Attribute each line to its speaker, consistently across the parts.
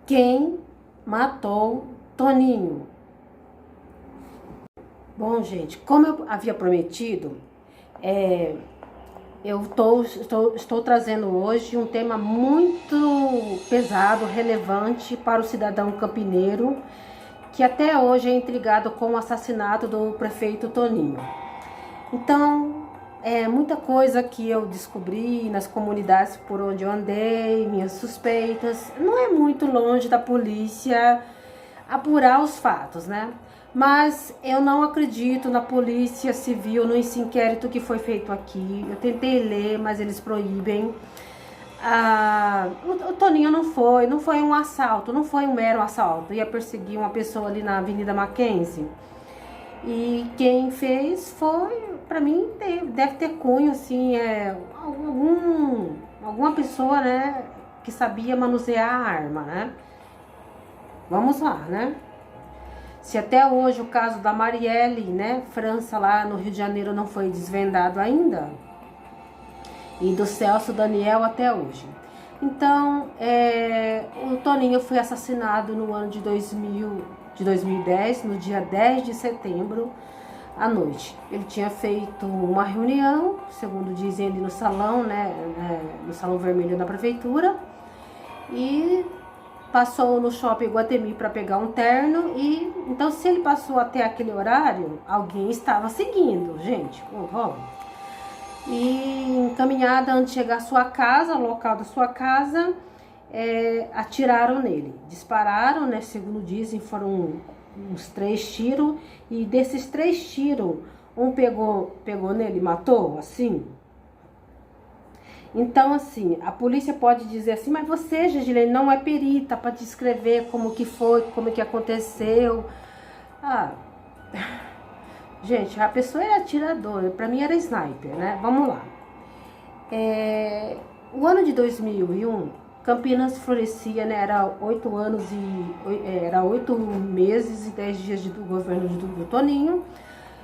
Speaker 1: Quem matou Toninho? Bom, gente, como eu havia prometido, eu estou trazendo hoje um tema muito pesado, relevante para o cidadão campineiro, que até hoje é intrigado com o assassinato do prefeito Toninho. Então, muita coisa que eu descobri nas comunidades por onde eu andei, minhas suspeitas. Não é muito longe da polícia apurar os fatos, né? Mas eu não acredito na polícia civil, nesse inquérito que foi feito aqui. Eu tentei ler, mas eles proíbem. O Toninho não foi um assalto, não foi um mero assalto. Ia perseguir uma pessoa ali na Avenida Mackenzie. E quem fez foi, pra mim, deve ter cunho, assim, alguma pessoa, né, que sabia manusear a arma, né? Vamos lá, né? Se até hoje o caso da Marielle, né, França, lá no Rio de Janeiro, não foi desvendado ainda, e do Celso Daniel até hoje. Então, o Toninho foi assassinado no ano de 2010, no dia 10 de setembro, à noite. Ele tinha feito uma reunião, segundo dizem ali no salão, né, no salão vermelho da prefeitura, e passou no shopping Iguatemi para pegar um terno. E então, se ele passou até aquele horário, alguém estava seguindo, gente. E encaminhada antes de chegar à sua casa, ao local da sua casa, atiraram nele, dispararam, né? Segundo dizem, foram uns 3 tiros, e desses 3 tiros, um pegou nele, matou, assim. Então, assim, a polícia pode dizer assim, mas você, Gigiane, não é perita para descrever como que foi, como que aconteceu. Gente, a pessoa era atiradora, para mim era sniper, né? Vamos lá. O ano de 2001, Campinas florescia, né? Era 8 meses e 10 dias do governo do Toninho.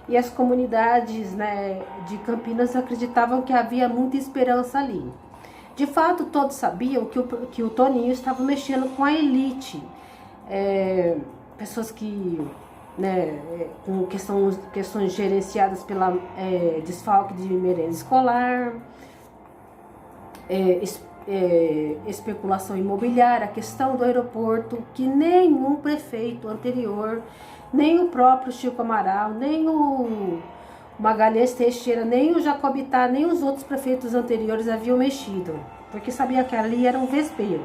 Speaker 1: E as comunidades, né, de Campinas acreditavam que havia muita esperança ali. De fato, todos sabiam que o Toninho estava mexendo com a elite. Pessoas que, né, com questões gerenciadas pela desfalque de merenda escolar, especulação imobiliária, a questão do aeroporto, que nenhum prefeito anterior, nem o próprio Chico Amaral, nem o Magalhães Teixeira, nem o Jacobitá, nem os outros prefeitos anteriores haviam mexido, porque sabia que ali era um vespeiro.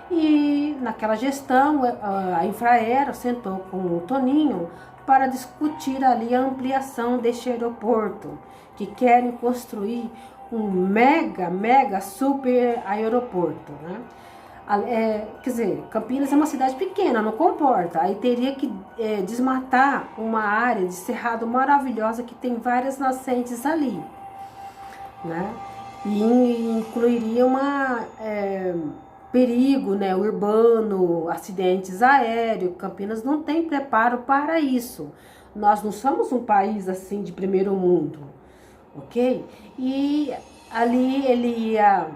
Speaker 1: E naquela gestão, a Infraero sentou com o Toninho para discutir ali a ampliação deste aeroporto, que querem construir um mega super aeroporto, né? Quer dizer, Campinas é uma cidade pequena, não comporta. Aí teria que desmatar uma área de cerrado maravilhosa que tem várias nascentes ali, né? E incluiria perigo, né, urbano, acidentes aéreos. Campinas não tem preparo para isso. Nós não somos um país assim de primeiro mundo, ok? E ali ele ia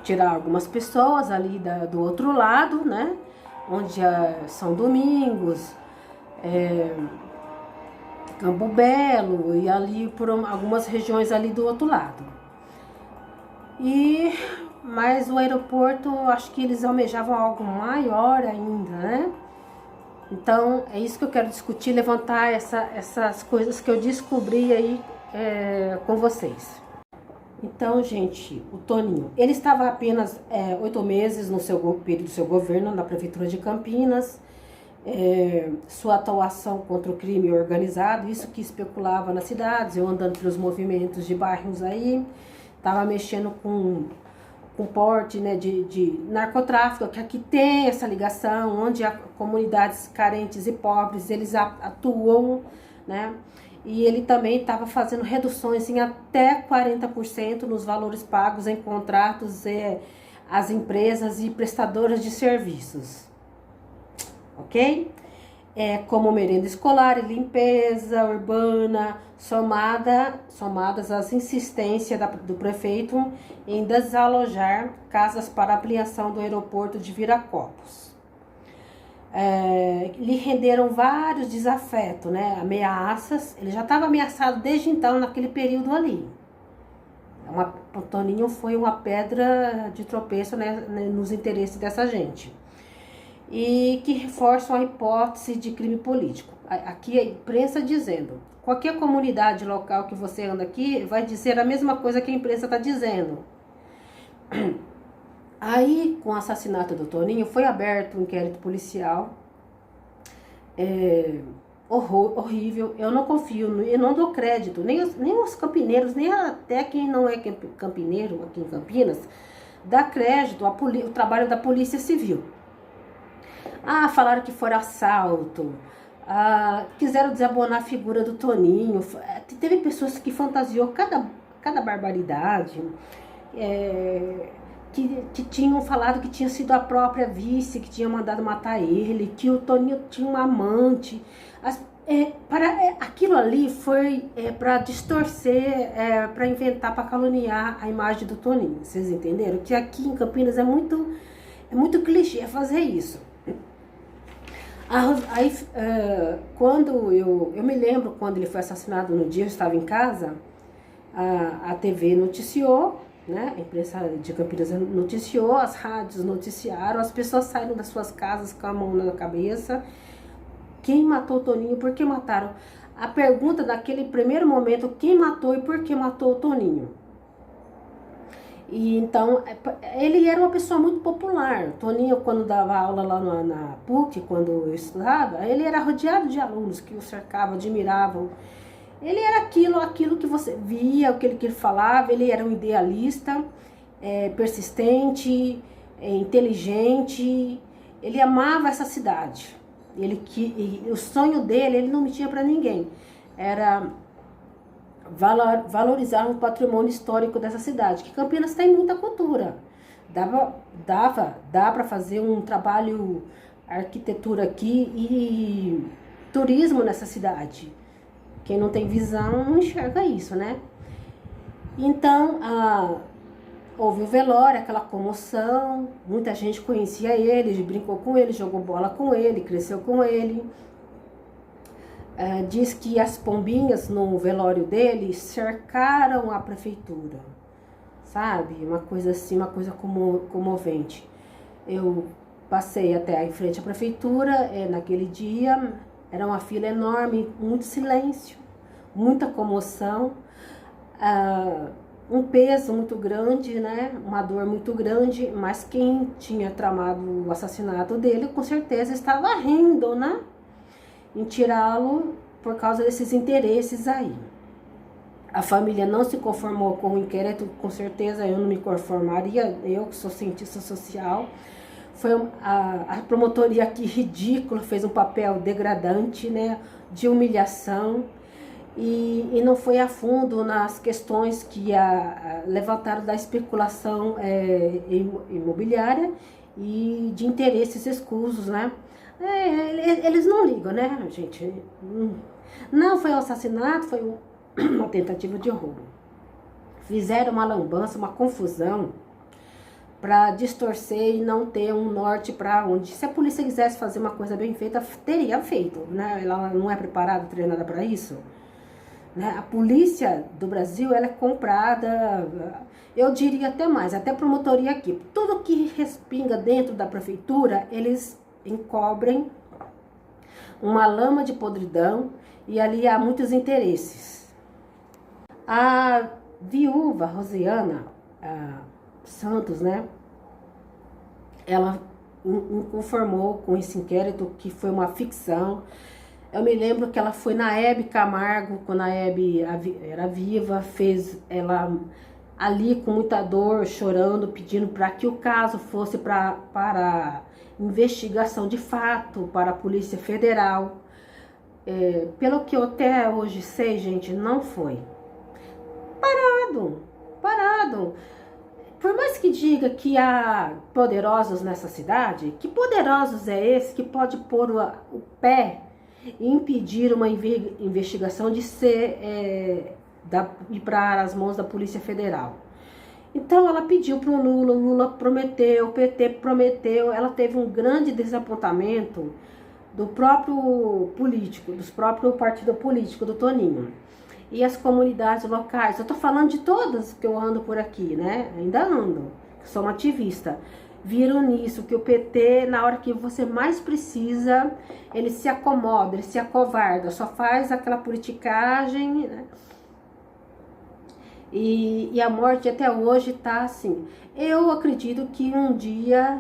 Speaker 1: tirar algumas pessoas ali do outro lado, né? Onde São Domingos, Campo Belo, e ali por algumas regiões ali do outro lado. Mas o aeroporto, acho que eles almejavam algo maior ainda, né? Então, é isso que eu quero discutir, levantar essas coisas que eu descobri aí com vocês. Então, gente, o Toninho, ele estava apenas 8 meses no período do seu governo na prefeitura de Campinas. Sua atuação contra o crime organizado, isso que especulava nas cidades, eu andando pelos movimentos de bairros aí, estava mexendo com porte, né, de narcotráfico, que aqui tem essa ligação, onde há comunidades carentes e pobres, eles atuam, né? E ele também estava fazendo reduções em até 40% nos valores pagos em contratos às empresas e prestadoras de serviços, ok? como merenda escolar e limpeza urbana, somadas às insistências do prefeito em desalojar casas para ampliação do aeroporto de Viracopos. Lhe renderam vários desafetos, né? Ameaças. Ele já estava ameaçado desde então, naquele período ali. O Toninho foi uma pedra de tropeço, né, nos interesses dessa gente. E que reforçam a hipótese de crime político. Aqui a imprensa dizendo, qualquer comunidade local que você anda aqui vai dizer a mesma coisa que a imprensa está dizendo. Aí, com o assassinato do Toninho, foi aberto um inquérito policial, horrível. Eu não confio, eu não dou crédito, nem os campineiros, nem até quem não é campineiro aqui em Campinas, dá crédito ao trabalho da Polícia Civil. Falaram que foi assalto, quiseram desabonar a figura do Toninho. Teve pessoas que fantasiou cada barbaridade, que tinham falado que tinha sido a própria vice que tinha mandado matar ele, que o Toninho tinha um amante. Aquilo ali foi para distorcer, para inventar, para caluniar a imagem do Toninho. Vocês entenderam? Que aqui em Campinas é muito clichê fazer isso. Aí, quando eu me lembro quando ele foi assassinado, no dia eu estava em casa, a TV noticiou, né? A imprensa de Campinas noticiou, as rádios noticiaram, as pessoas saíram das suas casas com a mão na cabeça. Quem matou o Toninho? Por que mataram? A pergunta daquele primeiro momento, quem matou e por que matou o Toninho? E então, ele era uma pessoa muito popular. O Toninho, quando dava aula lá na PUC, quando eu estudava, ele era rodeado de alunos que o cercavam, admiravam. Ele era aquilo que você via, aquilo que ele falava. Ele era um idealista, persistente, inteligente. Ele amava essa cidade. O sonho dele, ele não mentia para ninguém, era valorizar o patrimônio histórico dessa cidade, que Campinas tem muita cultura. Dá para fazer um trabalho arquitetura aqui e turismo nessa cidade. Quem não tem visão não enxerga isso, né? Então, houve o velório, aquela comoção, muita gente conhecia ele, brincou com ele, jogou bola com ele, cresceu com ele. Diz que as pombinhas no velório dele cercaram a prefeitura, sabe? Uma coisa assim, uma coisa comovente. Eu passei até em frente à prefeitura, naquele dia, era uma fila enorme, muito silêncio, muita comoção, um peso muito grande, né? Uma dor muito grande, mas quem tinha tramado o assassinato dele, com certeza estava rindo, né? Em tirá-lo por causa desses interesses aí. A família não se conformou com o inquérito, com certeza eu não me conformaria, eu que sou cientista social. Foi a promotoria aqui ridícula, fez um papel degradante, né, de humilhação, e não foi a fundo nas questões que levantaram da especulação imobiliária e de interesses escusos, né? Eles não ligam, né, gente? Não foi um assassinato, foi uma tentativa de roubo. Fizeram uma lambança, uma confusão para distorcer e não ter um norte para onde. Se a polícia quisesse fazer uma coisa bem feita, teria feito, né? Ela não é preparada, treinada para isso, né? A polícia do Brasil, ela é comprada, eu diria até mais, até promotoria aqui. Tudo que respinga dentro da prefeitura, eles encobrem uma lama de podridão e ali há muitos interesses. A viúva Rosiana Santos, né? Ela inconformou com esse inquérito, que foi uma ficção. Eu me lembro que ela foi na Hebe Camargo, quando a Hebe era viva, fez ela ali com muita dor, chorando, pedindo para que o caso fosse para investigação de fato, para a Polícia Federal. Pelo que eu até hoje sei, gente, não foi. Parado. Por mais que diga que há poderosos nessa cidade, que poderosos é esse que pode pôr o pé e impedir uma investigação de ir para as mãos da Polícia Federal. Então ela pediu para o Lula prometeu, o PT prometeu, ela teve um grande desapontamento do próprio político, dos próprios partido político do Toninho. E as comunidades locais, eu tô falando de todas que eu ando por aqui, né? Ainda ando, sou uma ativista. Viram nisso, que o PT, na hora que você mais precisa, ele se acomoda, ele se acovarda, só faz aquela politicagem, né? E a morte até hoje tá assim. Eu acredito que um dia,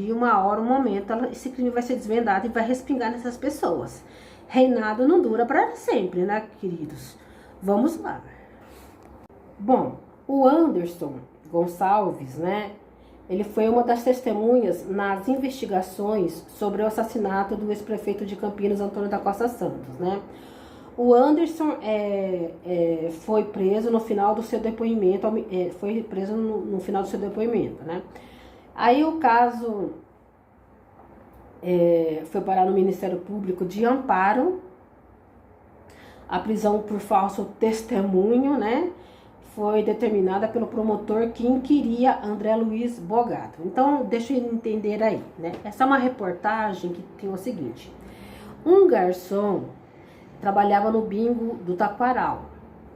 Speaker 1: uma hora, um momento, esse crime vai ser desvendado e vai respingar nessas pessoas. Reinado não dura para sempre, né, queridos? Vamos lá. Bom, o Anderson Gonçalves, né? Ele foi uma das testemunhas nas investigações sobre o assassinato do ex-prefeito de Campinas, Antônio da Costa Santos, né? O Anderson foi preso no final do seu depoimento, no final do seu depoimento, né? Aí o caso foi parar no Ministério Público de Amparo, a prisão por falso testemunho, né? Foi determinada pelo promotor que inquiria André Luiz Bogato. Então, deixa eu entender aí, né? Essa é uma reportagem que tem o seguinte: um garçom trabalhava no bingo do Taquaral,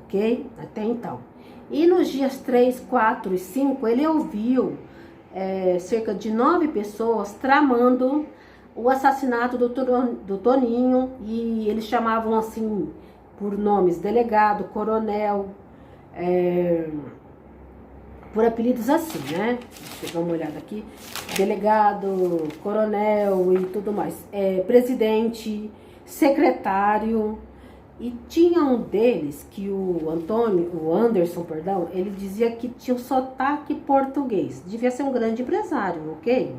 Speaker 1: ok? Até então. E nos dias 3, 4 e 5, ele ouviu cerca de 9 pessoas tramando o assassinato do Toninho, e eles chamavam assim por nomes: delegado, coronel, por apelidos assim, né? Deixa eu dar uma olhada aqui. Delegado, coronel e tudo mais. Presidente, secretário. E tinha um deles que o Anderson, ele dizia que tinha um sotaque português. Devia ser um grande empresário, ok?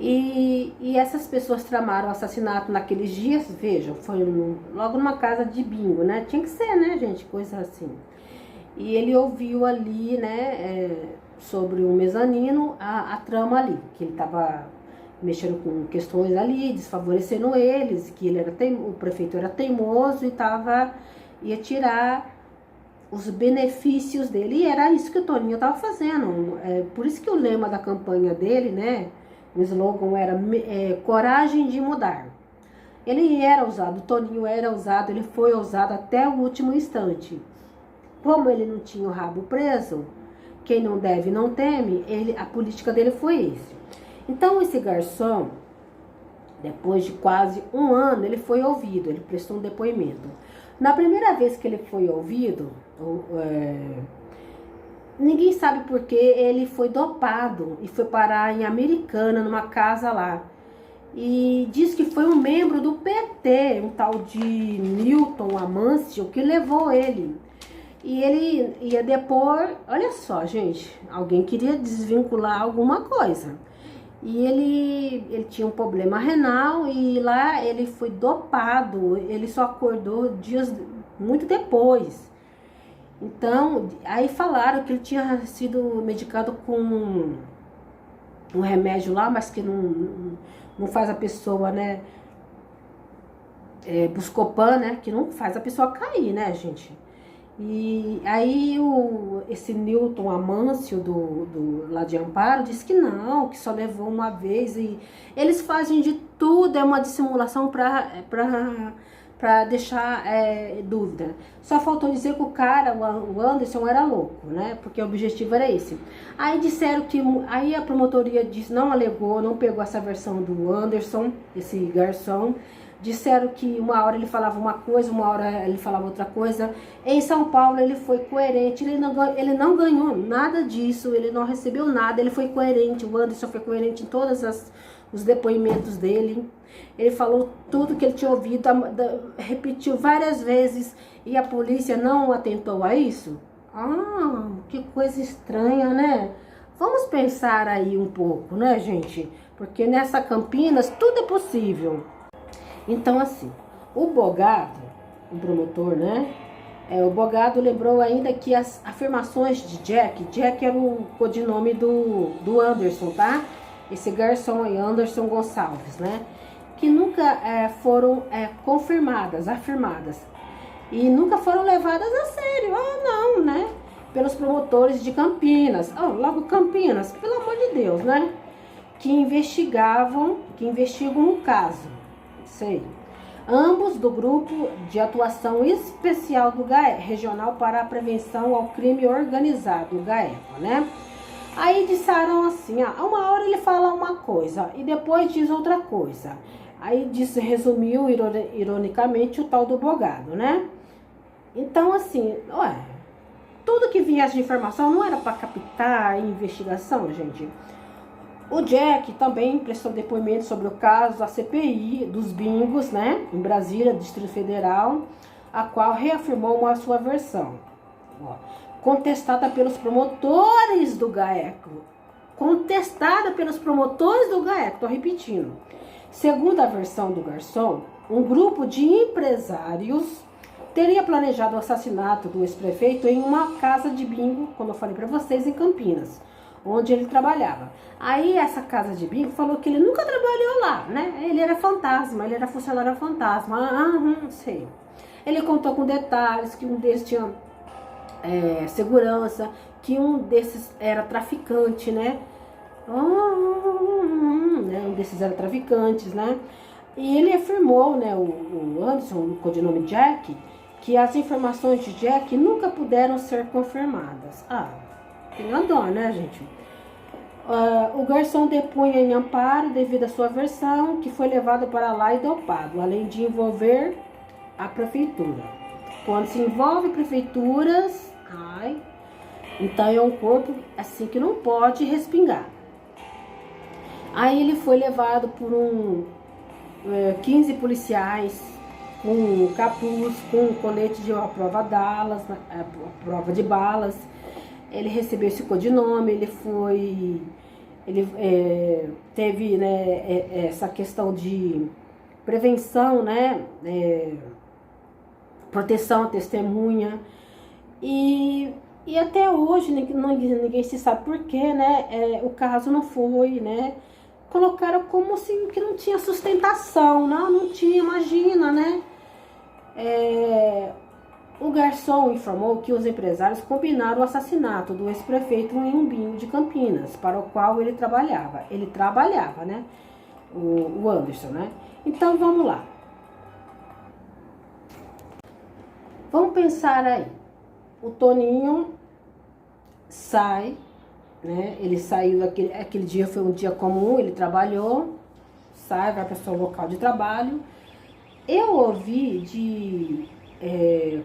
Speaker 1: E essas pessoas tramaram o assassinato naqueles dias, vejam, foi logo numa casa de bingo, né? Tinha que ser, né, gente? Coisa assim. E ele ouviu ali, né, sobre o mezanino, a trama ali, que ele estava mexendo com questões ali, desfavorecendo eles, que ele era o prefeito era teimoso e ia tirar os benefícios dele. E era isso que o Toninho estava fazendo. Por isso que o lema da campanha dele, né, o slogan era coragem de mudar. Ele era ousado, o Toninho era ousado, ele foi ousado até o último instante. Como ele não tinha o rabo preso, quem não deve não teme, a política dele foi esse. Então esse garçom, depois de quase um ano, ele foi ouvido, ele prestou um depoimento. Na primeira vez que ele foi ouvido, ninguém sabe por que ele foi dopado e foi parar em Americana, numa casa lá. E diz que foi um membro do PT, um tal de Newton Amâncio, que levou ele. E ele ia depor, olha só, gente, alguém queria desvincular alguma coisa. E ele tinha um problema renal e lá ele foi dopado, ele só acordou dias muito depois. Então, aí falaram que ele tinha sido medicado com um remédio lá, mas que não faz a pessoa, né, Buscopan, né, que não faz a pessoa cair, né, gente. E aí esse Newton Amâncio lá de Amparo disse que não, que só levou uma vez, e eles fazem de tudo, é uma dissimulação para deixar dúvida. Só faltou dizer que o cara, o Anderson, era louco, né? Porque o objetivo era esse. Aí disseram que, aí a promotoria disse, não alegou, não pegou essa versão do Anderson, esse garçom. Disseram que uma hora ele falava uma coisa, uma hora ele falava outra coisa. Em São Paulo ele foi coerente, ele não ganhou nada disso, ele não recebeu nada, ele foi coerente. O Anderson foi coerente em todos os depoimentos dele. Ele falou tudo que ele tinha ouvido, repetiu várias vezes, e a polícia não atentou a isso. Que coisa estranha, né? Vamos pensar aí um pouco, né, gente? Porque nessa Campinas tudo é possível. Então, assim, o Bogato, o promotor, né, O Bogado lembrou ainda que as afirmações de Jack era o codinome do Anderson, tá? Esse garçom aí, Anderson Gonçalves, né? Que nunca foram confirmadas, afirmadas. E nunca foram levadas a sério, não, né? Pelos promotores de Campinas. Logo Campinas, pelo amor de Deus, né? Que investigam o caso. Sei. Ambos do grupo de atuação especial do GAECO, Regional para a Prevenção ao Crime Organizado, o GAECO, né? Aí disseram assim, uma hora ele fala uma coisa e depois diz outra coisa. Aí resumiu ironicamente o tal do Bogado, né? Então assim, tudo que vinha de informação não era para captar a investigação, gente. O Jack também prestou depoimento sobre o caso da CPI dos bingos, né, em Brasília, Distrito Federal, a qual reafirmou a sua versão, contestada pelos promotores do GAECO. Tô repetindo. Segundo a versão do garçom, um grupo de empresários teria planejado o assassinato do ex-prefeito em uma casa de bingo, como eu falei para vocês, em Campinas, onde ele trabalhava. Aí essa casa de bingo falou que ele nunca trabalhou lá, né? Ele era fantasma, ele era funcionário fantasma. Não sei. Ele contou com detalhes que um desses tinha segurança, que um desses era traficante, né? Um desses era traficantes, né? E ele afirmou, né, o Anderson, o codinome Jack, que as informações de Jack nunca puderam ser confirmadas. Tem uma dó, né, gente? O garçom depunha em amparo devido à sua versão, que foi levado para lá e dopado, além de envolver a prefeitura. Quando se envolve prefeituras, então é um corpo assim que não pode respingar. Aí ele foi levado por 15 policiais com capuz, com colete de prova de balas. Ele recebeu esse codinome, ele teve, né, essa questão de prevenção, né, proteção à testemunha, e até hoje ninguém se sabe por quê, né, o caso não foi, né, colocaram como assim que não tinha sustentação, não tinha, imagina, né. O garçom informou que os empresários combinaram o assassinato do ex-prefeito em um bingo de Campinas, para o qual ele trabalhava. Ele trabalhava, né? O Anderson, né? Então, vamos lá. Vamos pensar aí. O Toninho sai, né? Ele saiu, aquele dia foi um dia comum, ele trabalhou, sai, vai para o seu local de trabalho. Eu ouvi de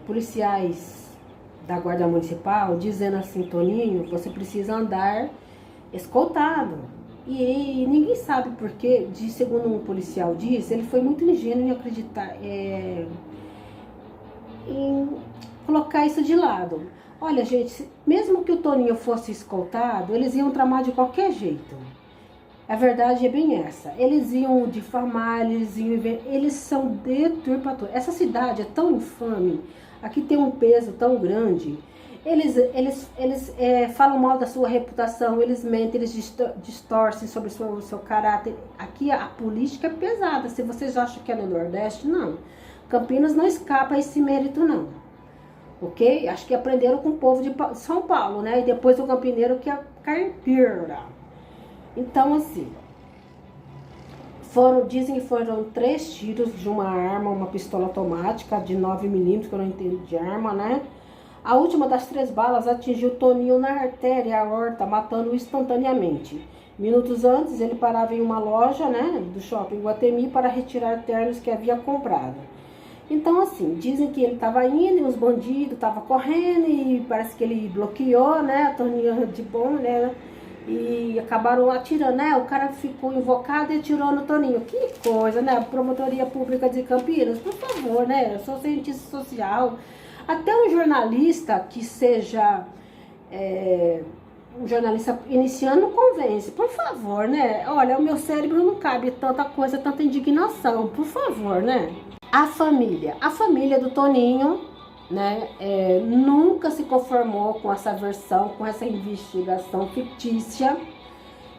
Speaker 1: policiais da Guarda Municipal dizendo assim: Toninho, você precisa andar escoltado. E ninguém sabe porquê, segundo um policial disse, ele foi muito ingênuo em acreditar, em colocar isso de lado. Olha, gente, mesmo que o Toninho fosse escoltado, eles iam tramar de qualquer jeito. A verdade é bem essa. Eles iam difamar, eles são deturpadores. Essa cidade é tão infame, aqui tem um peso tão grande. Eles falam mal da sua reputação, eles mentem, eles distorcem sobre o seu caráter. Aqui a política é pesada. Se vocês acham que é no Nordeste, não. Campinas não escapa a esse mérito, não. Ok? Acho que aprenderam com o povo de São Paulo, né? E depois o campineiro que é caipira. Então, assim, dizem que foram 3 tiros de uma arma, uma pistola automática de 9mm, que eu não entendo de arma, né? A última das 3 balas atingiu Toninho na artéria aorta, matando-o instantaneamente. Minutos antes, ele parava em uma loja, né, do shopping Guatemi para retirar ternos que havia comprado. Então, assim, dizem que ele estava indo e os bandidos estavam correndo e parece que ele bloqueou, né, a Toninho de bom, né? E acabaram atirando, né? O cara ficou invocado e atirou no Toninho. Que coisa, né? Promotoria Pública de Campinas, por favor, né? Eu sou cientista social. Até um jornalista que seja um jornalista iniciando convence, por favor, né? Olha, o meu cérebro não cabe tanta coisa, tanta indignação, por favor, né? A família do Toninho, né, nunca se conformou com essa versão, com essa investigação fictícia,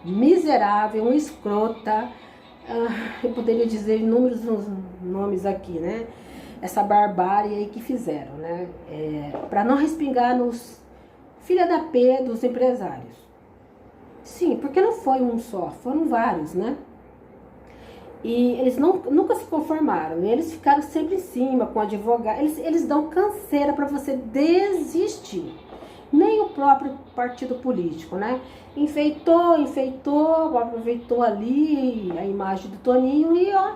Speaker 1: miserável, escrota, eu poderia dizer inúmeros nomes aqui, né, essa barbárie aí que fizeram, né, para não respingar nos filha da P dos empresários. Sim, porque não foi um só, foram vários, né? E eles nunca se conformaram, eles ficaram sempre em cima com advogado, eles dão canseira para você desistir. Nem o próprio partido político, né? Enfeitou, aproveitou ali a imagem do Toninho e ó,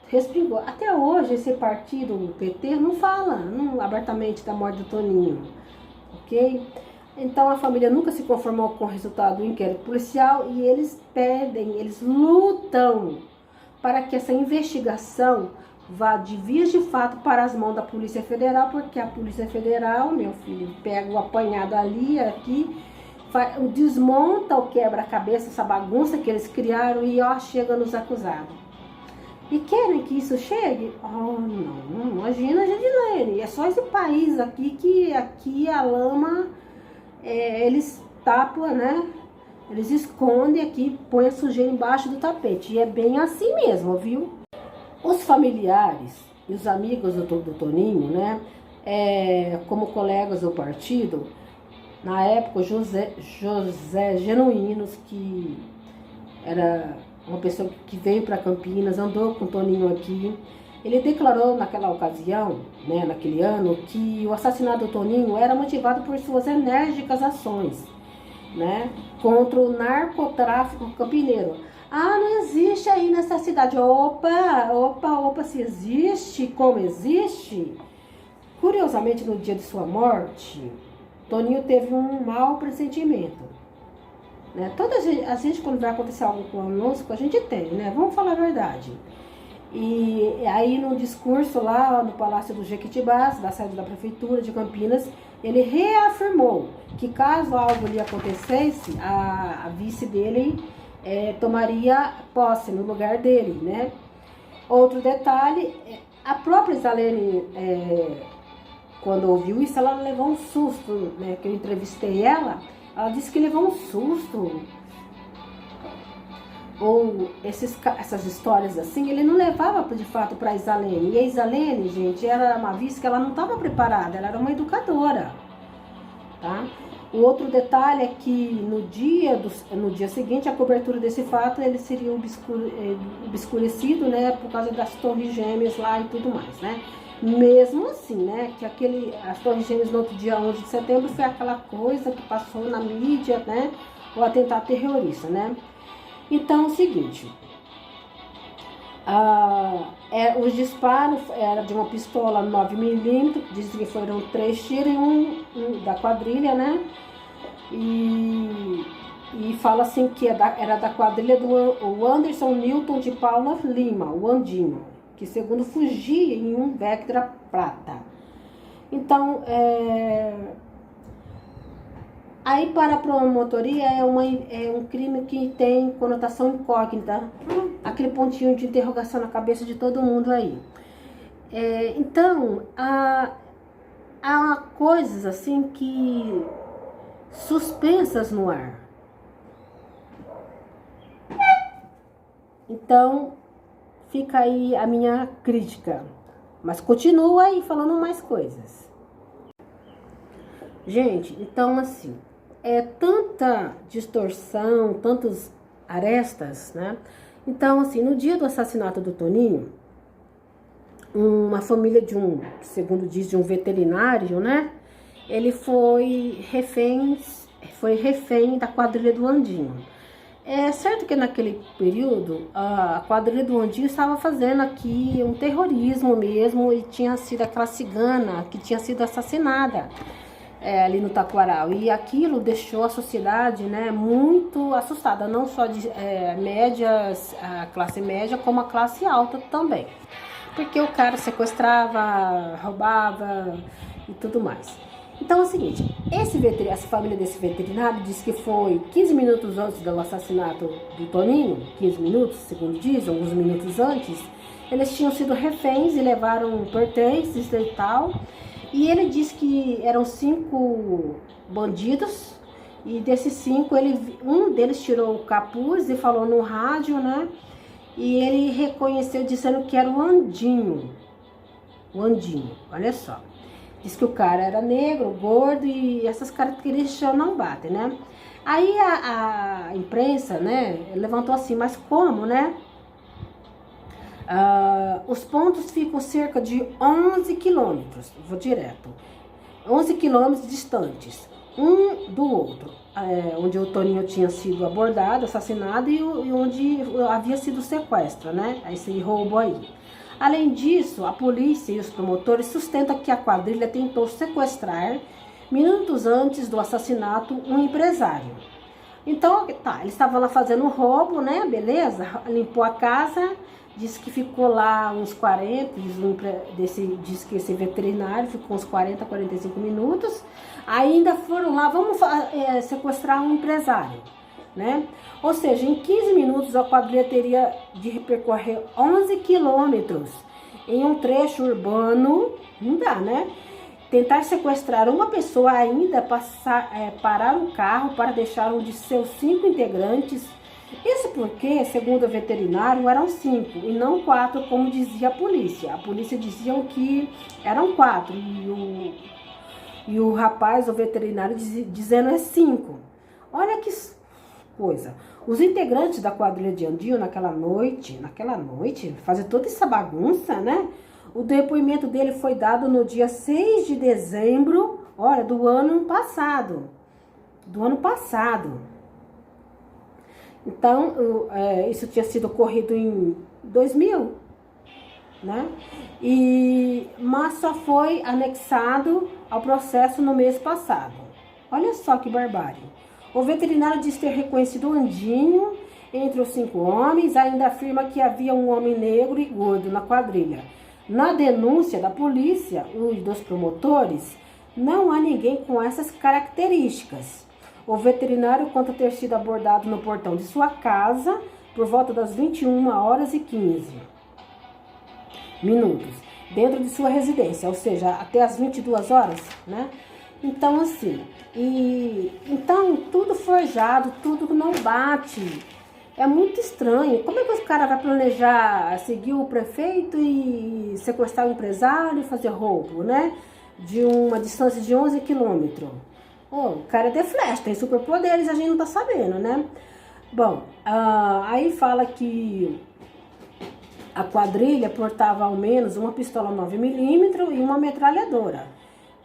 Speaker 1: respingou. Até hoje esse partido, o PT, não fala abertamente da morte do Toninho, ok? Então a família nunca se conformou com o resultado do inquérito policial e eles pedem, eles lutam para que essa investigação vá de vias de fato para as mãos da Polícia Federal, porque a Polícia Federal, meu filho, pega o apanhado ali, aqui, desmonta o quebra-cabeça, essa bagunça que eles criaram e ó, chega nos acusados. E querem que isso chegue? Oh, não, imagina, Jadilene, é só esse país aqui que aqui a lama, eles tapam, né? Eles escondem aqui, põem a sujeira embaixo do tapete. E é bem assim mesmo, viu? Os familiares e os amigos do Toninho, né? Como colegas do partido, na época, José Genuínos, que era uma pessoa que veio para Campinas, andou com o Toninho aqui. Ele declarou naquela ocasião, né, naquele ano, que o assassinato do Toninho era motivado por suas enérgicas ações, né, contra o narcotráfico campineiro. Ah, não existe aí nessa cidade. Opa, se existe, como existe? Curiosamente, no dia de sua morte, Toninho teve um mau pressentimento, né? A gente, quando vai acontecer algo conosco, a gente tem, né? Vamos falar a verdade. E aí, no discurso lá no Palácio do Jequitibás, da sede da Prefeitura de Campinas, ele reafirmou que caso algo lhe acontecesse, a vice dele tomaria posse no lugar dele, né? Outro detalhe, a própria Isalene, quando ouviu isso, ela levou um susto, né? Que eu entrevistei ela disse que levou um susto. Ou essas histórias assim, ele não levava de fato para a Isalene. E a Isalene, gente, era uma vice que ela não estava preparada, ela era uma educadora, tá? O outro detalhe é que no dia seguinte, a cobertura desse fato, ele seria obscurecido, né, por causa das torres gêmeas lá e tudo mais, né? Mesmo assim, né, que as torres gêmeas no outro dia 11 de setembro foi aquela coisa que passou na mídia, né, o atentado terrorista, né? Então, é o seguinte, os disparos eram de uma pistola 9mm, dizem que foram 3 tiros e um da quadrilha, né? E fala assim que era da quadrilha do Anderson Newton de Paula Lima, o Andinho, que segundo fugia em um Vectra prata. Então, aí para a promotoria é um crime que tem conotação incógnita, aquele pontinho de interrogação na cabeça de todo mundo aí. Então, há coisas assim que suspensas no ar. Então, fica aí a minha crítica, mas continua aí falando mais coisas. Gente, então assim, tanta distorção, tantas arestas, né? Então assim, no dia do assassinato do Toninho, uma família segundo diz, de um veterinário, né? Ele foi refém da quadrilha do Andinho. É certo que naquele período a quadrilha do Andinho estava fazendo aqui um terrorismo mesmo, e tinha sido aquela cigana que tinha sido assassinada ali no Taquaral, e aquilo deixou a sociedade, né, muito assustada, não só de a classe média, como a classe alta também, porque o cara sequestrava, roubava e tudo mais. Então é o seguinte, essa família desse veterinário diz que foi 15 minutos antes do assassinato do Toninho, 15 minutos, segundo dizem, alguns minutos antes, eles tinham sido reféns e levaram pertences e tal, E ele disse que eram 5 bandidos, e desses 5, um deles tirou o capuz e falou no rádio, né? E ele reconheceu dizendo que era o Andinho. O Andinho, olha só. Diz que o cara era negro, gordo, e essas características não batem, né? Aí a imprensa, né, levantou assim, mas como, né? Os pontos ficam cerca de 11 quilômetros, vou direto, 11 quilômetros distantes, um do outro, onde o Toninho tinha sido abordado, assassinado, e onde havia sido sequestro, né? Esse roubo aí. Além disso, a polícia e os promotores sustentam que a quadrilha tentou sequestrar, minutos antes do assassinato, um empresário. Então, tá, eles estavam lá fazendo um roubo, né? Beleza? Limpou a casa, disse que ficou lá uns 40, disse que esse veterinário ficou uns 40, 45 minutos. Ainda foram lá, vamos sequestrar um empresário, né? Ou seja, em 15 minutos a quadrilha teria de percorrer 11 quilômetros em um trecho urbano, não dá, né? Tentar sequestrar uma pessoa, ainda parar um carro para deixar um de seus 5 integrantes. Isso porque, segundo o veterinário, eram 5 e não 4, como dizia a polícia. A polícia dizia que eram 4 e o rapaz, o veterinário, dizendo é 5. Olha que coisa. Os integrantes da quadrilha de Andinho naquela noite, fazer toda essa bagunça, né? O depoimento dele foi dado no dia 6 de dezembro, olha, do ano passado. Então, isso tinha sido ocorrido em 2000, né? Mas só foi anexado ao processo no mês passado. Olha só que barbárie. O veterinário diz ter reconhecido o Andinho entre os 5 homens, ainda afirma que havia um homem negro e gordo na quadrilha. Na denúncia da polícia e dos promotores, não há ninguém com essas características. O veterinário conta ter sido abordado no portão de sua casa por volta das 21h15 dentro de sua residência, ou seja, até as 22 horas, né? Então, assim, então tudo forjado, tudo não bate. É muito estranho. Como é que os caras vão planejar seguir o prefeito e sequestrar o empresário e fazer roubo, né? De uma distância de 11 quilômetros. O cara é de flash, tem superpoderes, a gente não tá sabendo, né? Bom, aí fala que a quadrilha portava ao menos uma pistola 9mm e uma metralhadora,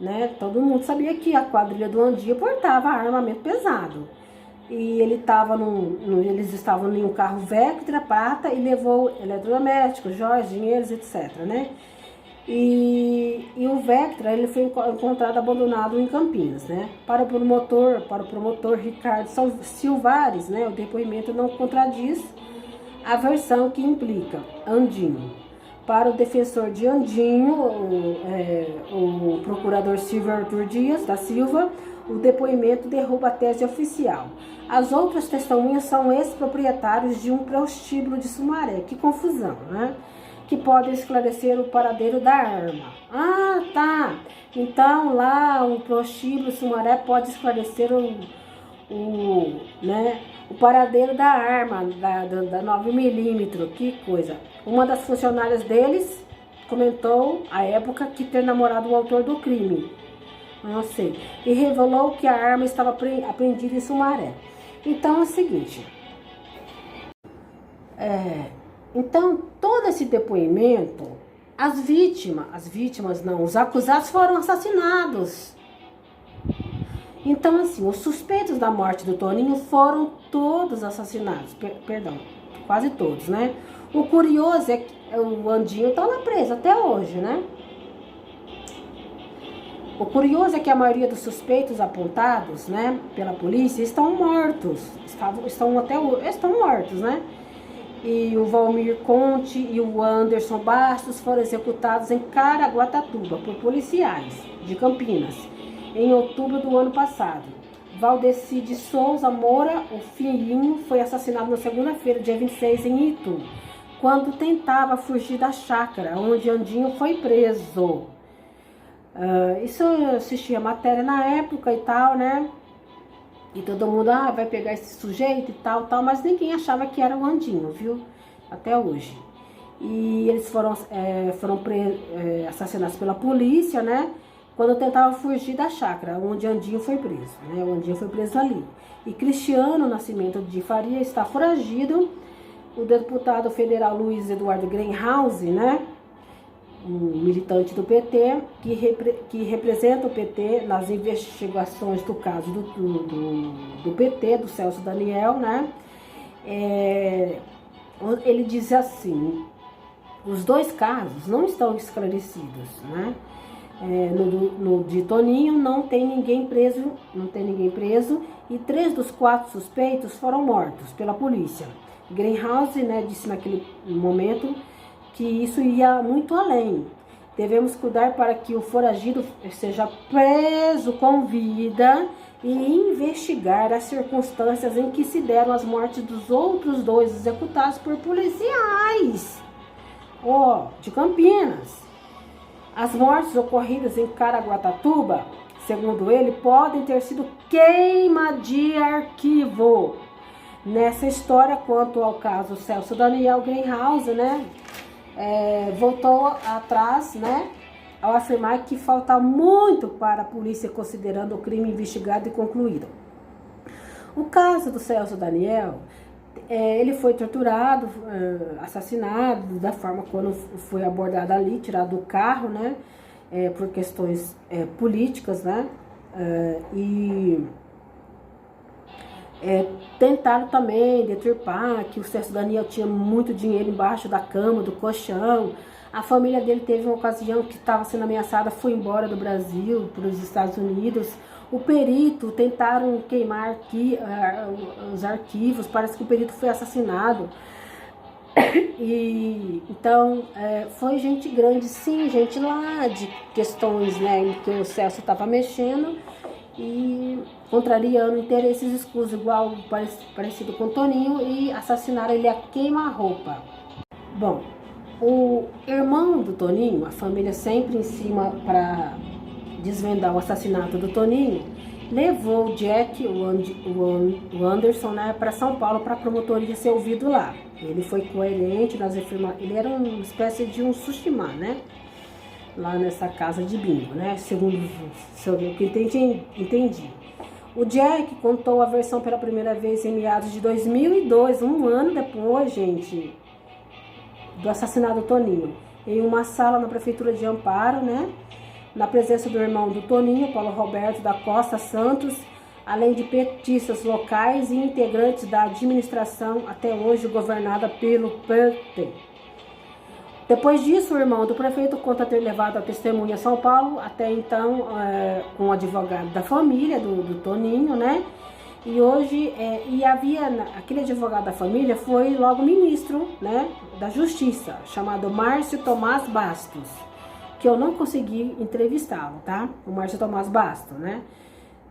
Speaker 1: né? Todo mundo sabia que a quadrilha do Andinho portava armamento pesado. E eles estavam em um carro Vectra prata e levou eletrodomésticos, joias, dinheiros, etc, né? E o Vectra, ele foi encontrado abandonado em Campinas, né? Para o promotor Ricardo Silvares, né? O depoimento não contradiz a versão que implica Andinho. Para o defensor de Andinho, o procurador Silvio Arthur Dias da Silva, o depoimento derruba a tese oficial. As outras testemunhas são ex-proprietários de um prostíbulo de Sumaré. Que confusão, né? Que podem esclarecer o paradeiro da arma. Ah, tá. Então, lá, o prostíbulo Sumaré pode esclarecer o paradeiro da arma, da 9mm. Que coisa. Uma das funcionárias deles comentou, à época, que ter namorado o autor do crime. Não sei. E revelou que a arma estava apreendida em Sumaré. Então é o seguinte. Então, todo esse depoimento, os acusados foram assassinados. Então, assim, os suspeitos da morte do Toninho foram todos assassinados. Perdão, quase todos, né? O curioso é que o Andinho está lá preso até hoje, né? O curioso é que a maioria dos suspeitos apontados, né, pela polícia estão mortos. Estão mortos, né? E o Valmir Conte e o Anderson Bastos foram executados em Caraguatatuba por policiais de Campinas em outubro do ano passado. Valdeci de Souza Moura, o filhinho, foi assassinado na segunda-feira, dia 26, em Itu, quando tentava fugir da chácara onde Andinho foi preso. Isso eu assisti a matéria na época e tal, né? E todo mundo, vai pegar esse sujeito e tal, mas ninguém achava que era o Andinho, viu? Até hoje. E eles foram assassinados pela polícia, né? Quando tentavam fugir da chácara, onde Andinho foi preso, né? O Andinho foi preso ali. E Cristiano Nascimento de Faria está foragido. O deputado federal Luiz Eduardo Greenhouse, né? Um militante do PT, que representa o PT nas investigações do caso do PT, do Celso Daniel, né? Ele diz assim: os dois casos não estão esclarecidos, né? No de Toninho não tem ninguém preso, e 3 dos 4 suspeitos foram mortos pela polícia. Greenhouse, né, disse naquele momento que isso ia muito além. Devemos cuidar para que o foragido seja preso com vida e investigar as circunstâncias em que se deram as mortes dos outros 2 executados por policiais de Campinas. As mortes ocorridas em Caraguatatuba, segundo ele, podem ter sido queima de arquivo. Nessa história, quanto ao caso Celso Daniel, Greenhouse, né, voltou atrás, né, ao afirmar que falta muito para a polícia, considerando o crime investigado e concluído. O caso do Celso Daniel, ele foi torturado, assassinado, da forma quando foi abordado ali, tirado do carro, né, por questões políticas, né, tentaram também deturpar que o Celso Daniel tinha muito dinheiro embaixo da cama, do colchão. A família dele teve uma ocasião que estava sendo ameaçada, foi embora do Brasil para os Estados Unidos. O perito, tentaram queimar aqui os arquivos, parece que o perito foi assassinado. E então foi gente grande, sim, gente lá de questões, né, em que o Celso estava mexendo e contrariando interesses escusos, igual parecido com o Toninho, e assassinaram ele a queima-roupa. Bom, o irmão do Toninho, a família sempre em cima para desvendar o assassinato do Toninho, levou o Jack, o Anderson, né, para São Paulo para a promotoria ser ouvido lá. Ele foi coerente nas afirmações, ele era uma espécie de um Sushima, né, lá nessa casa de bingo, né, segundo o que entendi. O Jack contou a versão pela primeira vez em meados de 2002, um ano depois, gente, do assassinato do Toninho, em uma sala na prefeitura de Amparo, né, na presença do irmão do Toninho, Paulo Roberto da Costa Santos, além de petistas locais e integrantes da administração até hoje governada pelo PT. Depois disso, o irmão do prefeito conta ter levado a testemunha a São Paulo, até então com o advogado da família, do Toninho, né? E hoje, aquele advogado da família foi logo ministro, né, da Justiça, chamado Márcio Tomás Bastos, que eu não consegui entrevistá-lo, tá? O Márcio Tomás Bastos, né?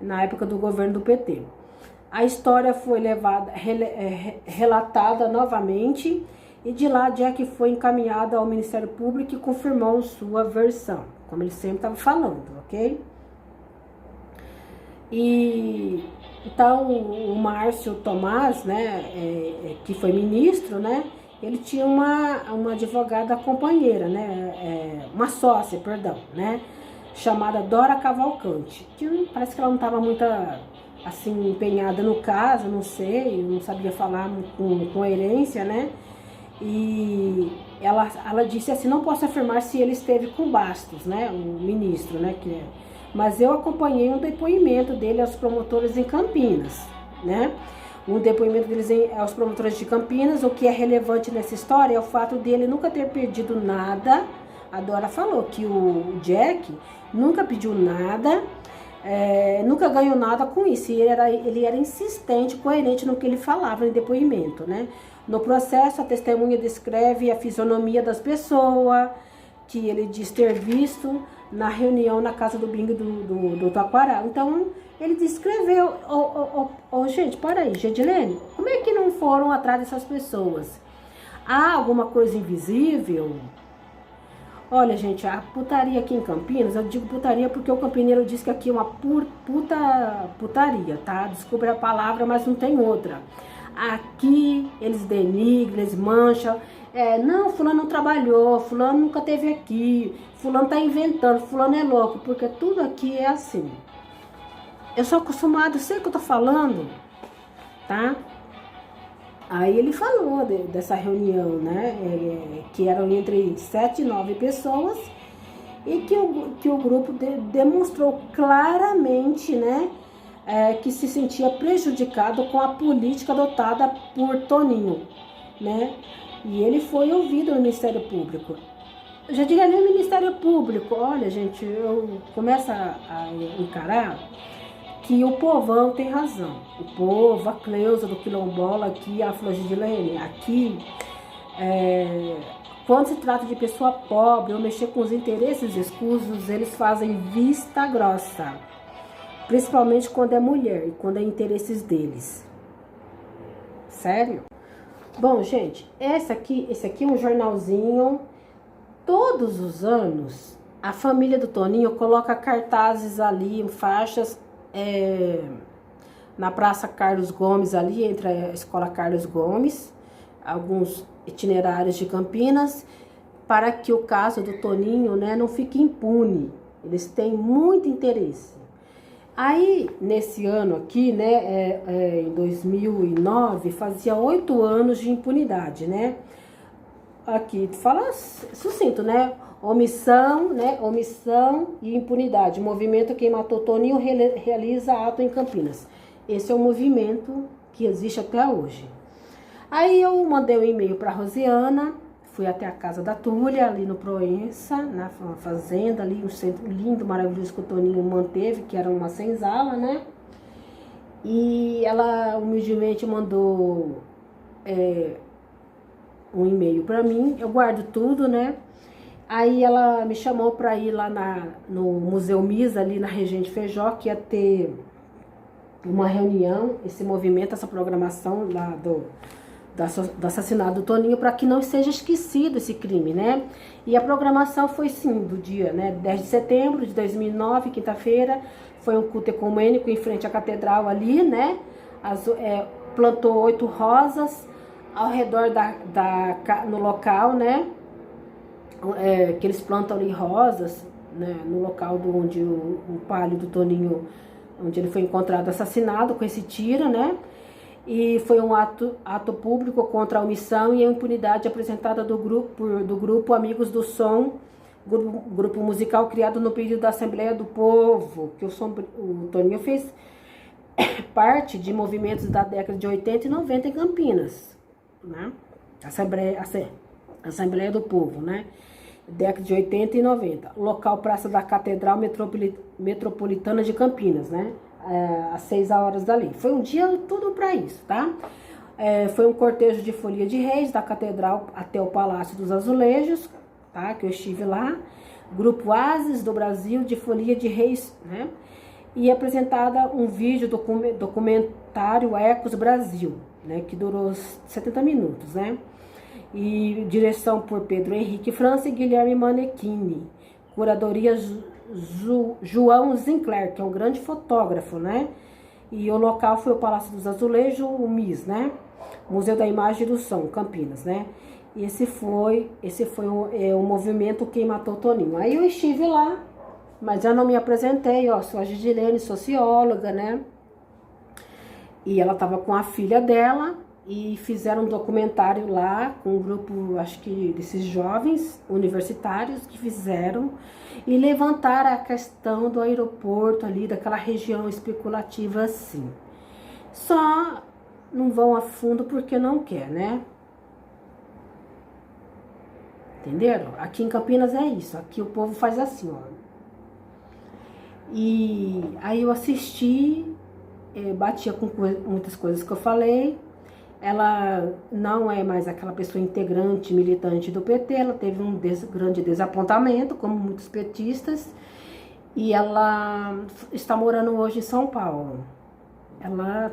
Speaker 1: Na época do governo do PT. A história foi relatada novamente, e de lá Jack foi encaminhado ao Ministério Público e confirmou sua versão, como ele sempre estava falando, ok? E então o Márcio Tomás, né, que foi ministro, né, ele tinha uma advogada companheira, né, uma sócia, perdão, né, chamada Dora Cavalcante, que parece que ela não estava muito assim empenhada no caso, não sei, não sabia falar com coerência, né. E ela disse assim: não posso afirmar se ele esteve com Bastos, né, o ministro, né, mas eu acompanhei um depoimento dele aos promotores em Campinas, né, um depoimento deles aos promotores de Campinas. O que é relevante nessa história é o fato dele nunca ter pedido nada. A Dora falou que o Jack nunca pediu nada, nunca ganhou nada com isso, e ele era insistente, coerente no que ele falava no depoimento, né. No processo, a testemunha descreve a fisionomia das pessoas que ele diz ter visto na reunião na casa do bingo do Taquaral. Então, ele descreveu. Gente, para aí, Gedilene, como é que não foram atrás dessas pessoas? Há alguma coisa invisível? Olha, gente, a putaria aqui em Campinas, eu digo putaria porque o campineiro diz que aqui é uma putaria, tá? Desculpa a palavra, mas não tem outra. Aqui eles denigram, eles mancham. Não, fulano não trabalhou, fulano nunca teve aqui, fulano tá inventando, fulano é louco, porque tudo aqui é assim. Eu sou acostumado, sei o que eu tô falando, tá? Aí ele falou dessa reunião, né? Que eram entre 7 e 9 pessoas e que o grupo demonstrou claramente, né? Que se sentia prejudicado com a política adotada por Toninho, né? E ele foi ouvido no Ministério Público. Eu já diria nem o Ministério Público, olha, gente, eu começo a encarar que o povão tem razão. O povo, a Cleusa do Quilombola aqui, a Flogilene aqui, quando se trata de pessoa pobre ou mexer com os interesses escusos, eles fazem vista grossa. Principalmente quando é mulher e quando é interesses deles. Sério? Bom, gente, esse aqui é um jornalzinho. Todos os anos, a família do Toninho coloca cartazes ali, faixas, na Praça Carlos Gomes, ali entre a Escola Carlos Gomes, alguns itinerários de Campinas, para que o caso do Toninho, né, não fique impune. Eles têm muito interesse. Aí, nesse ano aqui, né, em 2009, fazia 8 anos de impunidade, né? Aqui, fala sucinto, né? Omissão e impunidade. Movimento Quem Matou Toninho realiza ato em Campinas. Esse é o movimento que existe até hoje. Aí eu mandei um e-mail para Rosiana, fui até a casa da Túlia, ali no Proença, na fazenda, ali um centro lindo, maravilhoso que o Toninho manteve, que era uma senzala, né? E ela humildemente mandou um e-mail para mim, eu guardo tudo, né? Aí ela me chamou para ir lá no Museu Misa, ali na Regente Feijó, que ia ter uma reunião, esse movimento, essa programação lá do assassinato do Toninho, para que não seja esquecido esse crime, né? E a programação foi sim, do dia, né, 10 de setembro de 2009, quinta-feira, foi um culto ecumênico em frente à catedral ali, né? Plantou 8 rosas ao redor no local, né? Que eles plantam ali rosas, né? No local onde o palio do Toninho, onde ele foi encontrado assassinado com esse tiro, né? E foi um ato público contra a omissão e a impunidade apresentada do grupo Amigos do Som, grupo musical criado no período da Assembleia do Povo, que o Toninho fez parte de movimentos da década de 80 e 90 em Campinas, né? Assembleia do Povo, né? Década de 80 e 90. Local Praça da Catedral Metropolitana de Campinas, né? Às 6 horas dali. Foi um dia tudo para isso, tá? Foi um cortejo de folia de reis da Catedral até o Palácio dos Azulejos, tá? Que eu estive lá. Grupo Ases do Brasil de folia de reis, né? E apresentada um vídeo documentário Ecos Brasil, né? Que durou 70 minutos, né? E direção por Pedro Henrique França e Guilherme Manechini. Curadoria João Zincler, que é um grande fotógrafo, né? E o local foi o Palácio dos Azulejos, o MIS, né? Museu da Imagem e do Som, Campinas, né? E esse foi o movimento Quem Matou Toninho. Aí eu estive lá, mas eu não me apresentei, ó, sou a Gidilene, socióloga, né? E ela estava com a filha dela e fizeram um documentário lá com um grupo, acho que desses jovens universitários que fizeram e levantaram a questão do aeroporto ali, daquela região especulativa assim. Só não vão a fundo porque não quer, né? Entenderam? Aqui em Campinas é isso, aqui o povo faz assim, ó. E aí eu assisti, batia com muitas coisas que eu falei. Ela não é mais aquela pessoa integrante, militante do PT, ela teve um grande desapontamento, como muitos petistas, e ela está morando hoje em São Paulo. Ela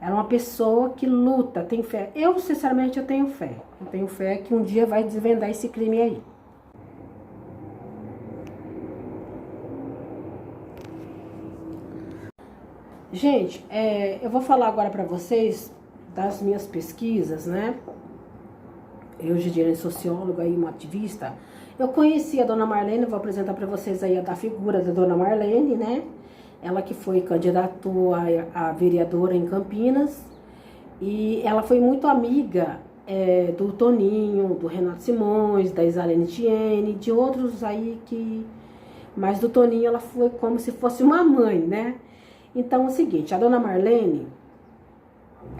Speaker 1: é uma pessoa que luta, tem fé. Eu, sinceramente, eu tenho fé. Eu tenho fé que um dia vai desvendar esse crime aí. Gente, eu vou falar agora pra vocês das minhas pesquisas, né? Eu, Gidiane, socióloga e uma ativista, eu conheci a Dona Marlene, vou apresentar pra vocês aí da figura da Dona Marlene, né? Ela que foi candidatou a vereadora em Campinas, e ela foi muito amiga do Toninho, do Renato Simões, da Isalene Tiene, de outros aí que... Mas do Toninho ela foi como se fosse uma mãe, né? Então é o seguinte, a Dona Marlene,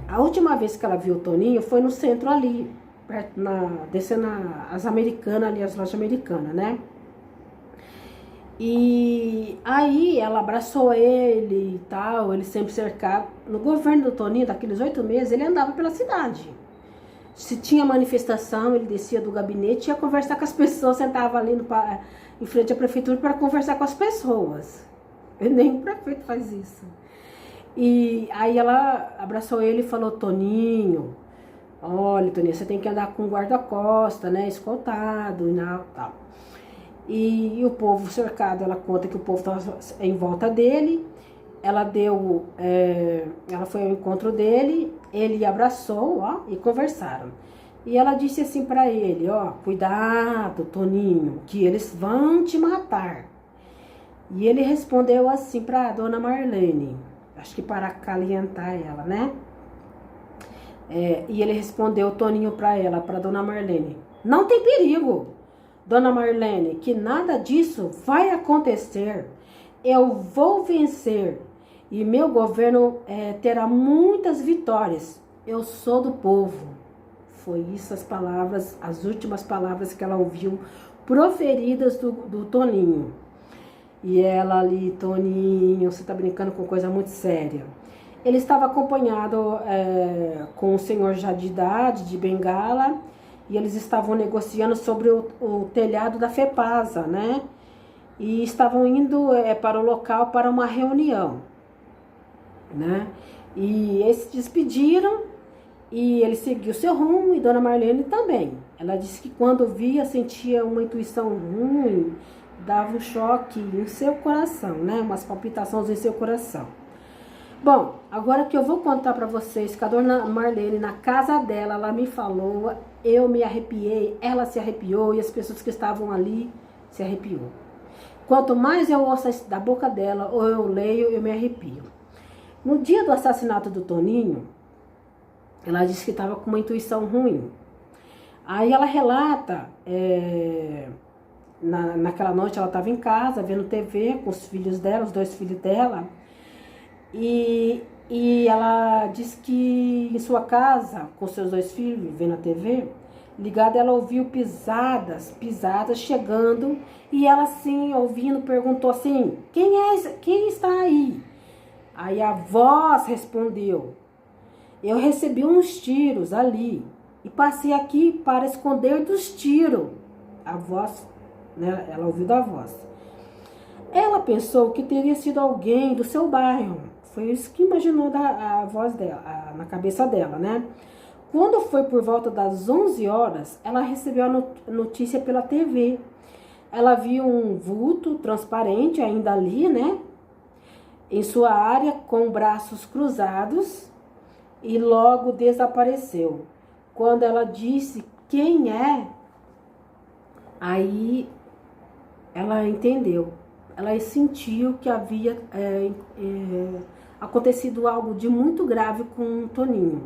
Speaker 1: a última vez que ela viu o Toninho foi no centro ali, descendo as Americanas ali, as lojas americanas, né? E aí ela abraçou ele e tal, ele sempre cercado. No governo do Toninho, daqueles 8 meses, ele andava pela cidade. Se tinha manifestação, ele descia do gabinete e ia conversar com as pessoas, sentava ali em frente à prefeitura para conversar com as pessoas. Nem o prefeito faz isso. E aí ela abraçou ele e falou, Toninho, olha, Toninho, você tem que andar com guarda-costa, né, escoltado e tal. E o povo cercado, ela conta que o povo estava em volta dele, ela foi ao encontro dele, ele abraçou, ó, e conversaram. E ela disse assim para ele, ó, cuidado, Toninho, que eles vão te matar. E ele respondeu assim para Dona Marlene, acho que para acalentar ela, né? E ele respondeu, Toninho, para ela, para Dona Marlene, não tem perigo, Dona Marlene, que nada disso vai acontecer. Eu vou vencer e meu governo terá muitas vitórias. Eu sou do povo. Foi isso as palavras, as últimas palavras que ela ouviu proferidas do Toninho. E ela ali, Toninho, você tá brincando com coisa muito séria. Ele estava acompanhado com o senhor já de idade, de bengala, e eles estavam negociando sobre o telhado da FEPASA, né? E estavam indo para o local para uma reunião, né? E eles se despediram e ele seguiu seu rumo e Dona Marlene também. Ela disse que quando via, sentia uma intuição ruim, dava um choque em seu coração, né? Umas palpitações em seu coração. Bom, agora que eu vou contar para vocês que a Dona Marlene, na casa dela, ela me falou, eu me arrepiei, ela se arrepiou e as pessoas que estavam ali se arrepiou. Quanto mais eu ouço da boca dela ou eu leio, eu me arrepio. No dia do assassinato do Toninho, ela disse que estava com uma intuição ruim. Aí ela relata, naquela noite ela estava em casa, vendo TV com os filhos dela, os 2 filhos dela, e ela disse que em sua casa, com seus 2 filhos, vendo a TV, ligada, ela ouviu pisadas chegando, e ela assim, ouvindo, perguntou assim, quem está aí? Aí a voz respondeu, eu recebi uns tiros ali, e passei aqui para esconder dos tiros. A voz, né, ela ouviu da voz. Ela pensou que teria sido alguém do seu bairro, foi isso que imaginou a voz dela, na cabeça dela, né? Quando foi por volta das 11 horas, ela recebeu a notícia pela TV. Ela viu um vulto transparente ainda ali, né? Em sua área, com braços cruzados, e logo desapareceu. Quando ela disse quem é, aí ela entendeu. Ela sentiu que havia acontecido algo de muito grave com o Toninho.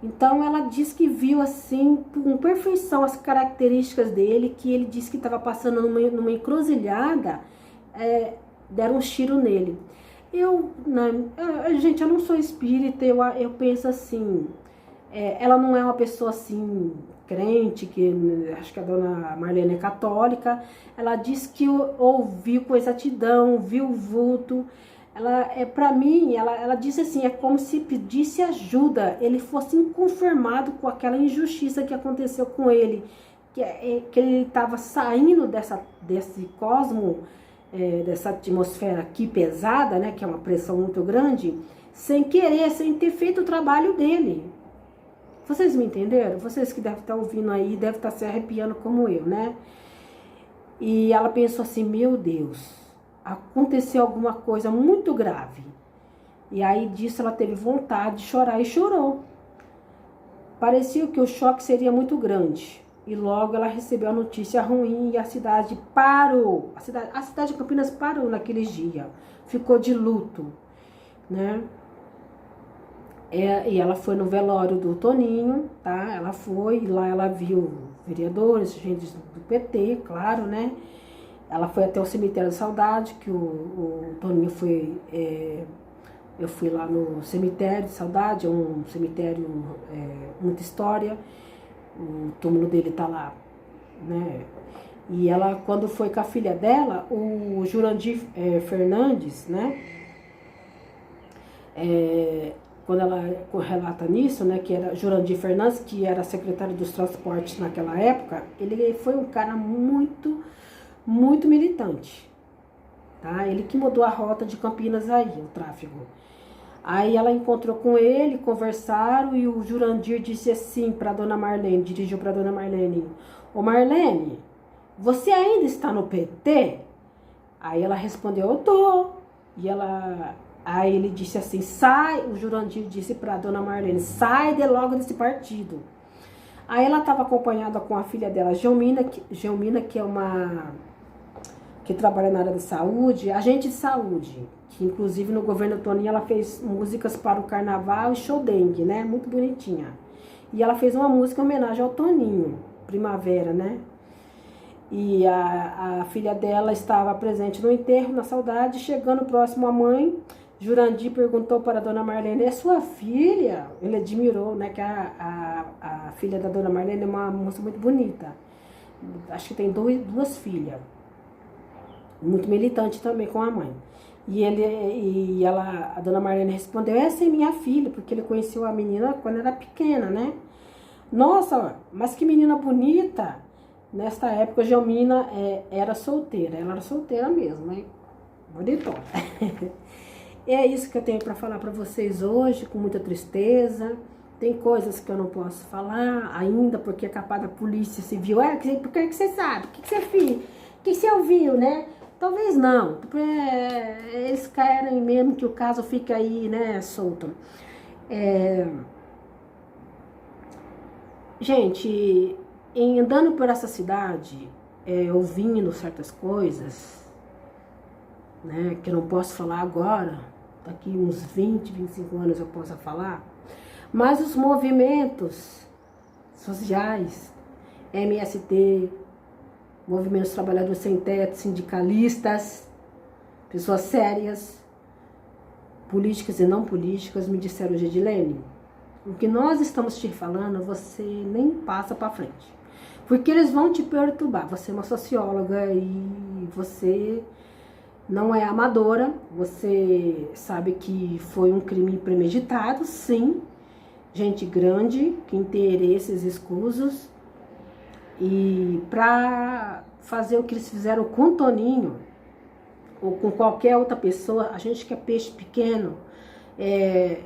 Speaker 1: Então ela disse que viu assim com perfeição as características dele, que ele disse que estava passando numa encruzilhada, deram um tiro nele. Gente, eu não sou espírita, eu penso assim, ela não é uma pessoa assim crente, que acho que a Dona Marlene é católica. Ela disse que ouviu com exatidão, viu o vulto. Para mim, ela disse assim, é como se pedisse ajuda, ele fosse inconformado com aquela injustiça que aconteceu com ele, que ele estava saindo desse cosmo, dessa atmosfera aqui pesada, né, que é uma pressão muito grande, sem querer, sem ter feito o trabalho dele. Vocês me entenderam? Vocês que devem estar ouvindo aí, devem estar se arrepiando como eu, né? E ela pensou assim, meu Deus, aconteceu alguma coisa muito grave. E aí disso ela teve vontade de chorar e chorou. Parecia que o choque seria muito grande. E logo ela recebeu a notícia ruim e a cidade parou. A cidade de Campinas parou naqueles dias. Ficou de luto, né? E ela foi no velório do Toninho, tá? Ela foi, e lá ela viu vereadores, gente do PT, claro, né? Ela foi até o cemitério da Saudade, que o Toninho foi... eu fui lá no cemitério de Saudade, é um cemitério, muita história. O túmulo dele tá lá, né? E ela, quando foi com a filha dela, o Jurandir Fernandes, né? Quando ela relata nisso, né, que era Jurandir Fernandes, que era secretário dos transportes naquela época, ele foi um cara muito, muito militante, tá? Ele que mudou a rota de Campinas aí, o tráfego. Aí ela encontrou com ele, conversaram, e o Jurandir disse assim para dona Marlene, dirigiu para dona Marlene: ô Marlene, você ainda está no PT? Aí ela respondeu: eu tô. Aí ele disse assim: sai, o Jurandir disse para dona Marlene: sai de logo desse partido. Aí ela estava acompanhada com a filha dela, Gelmina, que é que trabalha na área de saúde, agente de saúde, que inclusive no governo Toninho ela fez músicas para o carnaval e show dengue, né? Muito bonitinha. E ela fez uma música em homenagem ao Toninho, Primavera, né? E a filha dela estava presente no enterro, na Saudade. Chegando próximo à mãe, Jurandir perguntou para a dona Marlene: é sua filha? Ele admirou, né, que a filha da dona Marlene é uma moça muito bonita. Acho que tem duas filhas. Muito militante também com a mãe. A dona Marlene respondeu: essa é minha filha, porque ele conheceu a menina quando era pequena, né? Nossa, mas que menina bonita! Nesta época, a Gelmina era solteira. Ela era solteira mesmo, né? Bonitona. É isso que eu tenho para falar para vocês hoje, com muita tristeza. Tem coisas que eu não posso falar ainda, porque é capaz da polícia civil. Por que você sabe? O que você fez? O que você ouviu, né? Talvez não. Eles querem mesmo que o caso fique aí, né, solto. Gente, andando por essa cidade, ouvindo certas coisas, né, que eu não posso falar agora, daqui uns 20, 25 anos eu posso falar, mas os movimentos sociais, MST, movimentos trabalhadores sem teto, sindicalistas, pessoas sérias, políticas e não políticas, me disseram: Gedilene, o que nós estamos te falando, você nem passa para frente. Porque eles vão te perturbar. Você é uma socióloga e você não é amadora. Você sabe que foi um crime premeditado, sim. Gente grande, que interesses escusos. E para fazer o que eles fizeram com o Toninho, ou com qualquer outra pessoa, a gente que é peixe pequeno,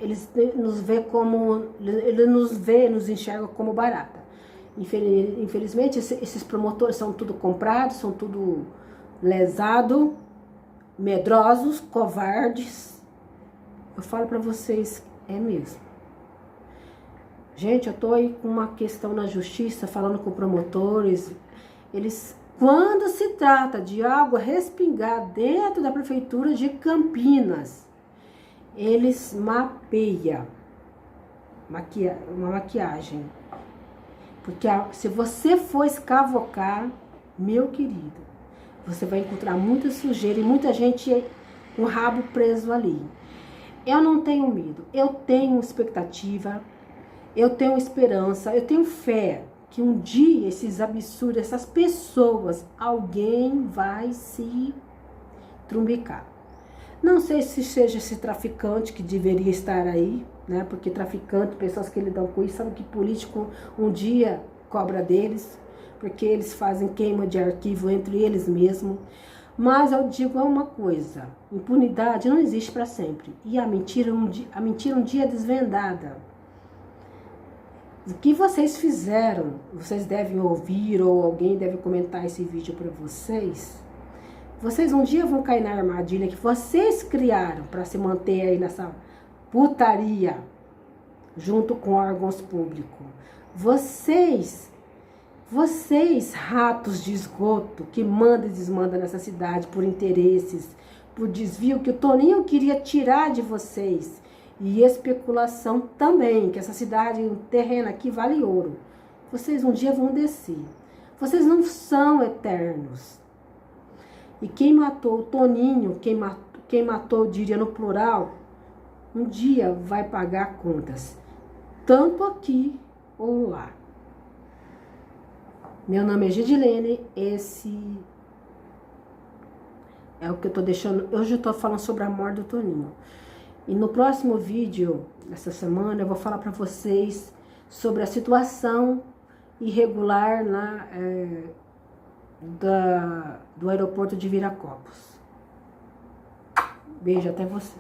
Speaker 1: eles nos enxergam como barata. Infelizmente, esses promotores são tudo comprados, são tudo lesados, medrosos, covardes. Eu falo pra vocês, é mesmo. Gente, eu tô aí com uma questão na justiça, falando com promotores. Eles, quando se trata de água respingar dentro da prefeitura de Campinas, eles mapeiam uma maquiagem. Porque se você for escavocar, meu querido, você vai encontrar muita sujeira e muita gente com o rabo preso ali. Eu não tenho medo, eu tenho expectativa, eu tenho esperança, eu tenho fé que um dia esses absurdos, essas pessoas, alguém vai se trumbicar. Não sei se seja esse traficante que deveria estar aí, né? Porque traficante, pessoas que lidam com isso, sabem que político um dia cobra deles, porque eles fazem queima de arquivo entre eles mesmos. Mas eu digo uma coisa: impunidade não existe para sempre. E a mentira um dia é desvendada. O que vocês fizeram, vocês devem ouvir, ou alguém deve comentar esse vídeo para vocês. Vocês um dia vão cair na armadilha que vocês criaram para se manter aí putaria junto com órgãos públicos. Vocês, ratos de esgoto, que manda e desmanda nessa cidade por interesses, por desvio que o Toninho queria tirar de vocês. E especulação também, que essa cidade, um terreno aqui vale ouro. Vocês um dia vão descer. Vocês não são eternos. E quem matou o Toninho, quem matou, diria no plural, um dia vai pagar contas. Tanto aqui ou lá. Meu nome é Gidilene, esse é o que eu tô deixando. Hoje eu tô falando sobre a morte do Toninho. E no próximo vídeo, essa semana, eu vou falar para vocês sobre a situação irregular do aeroporto de Viracopos. Beijo, até você.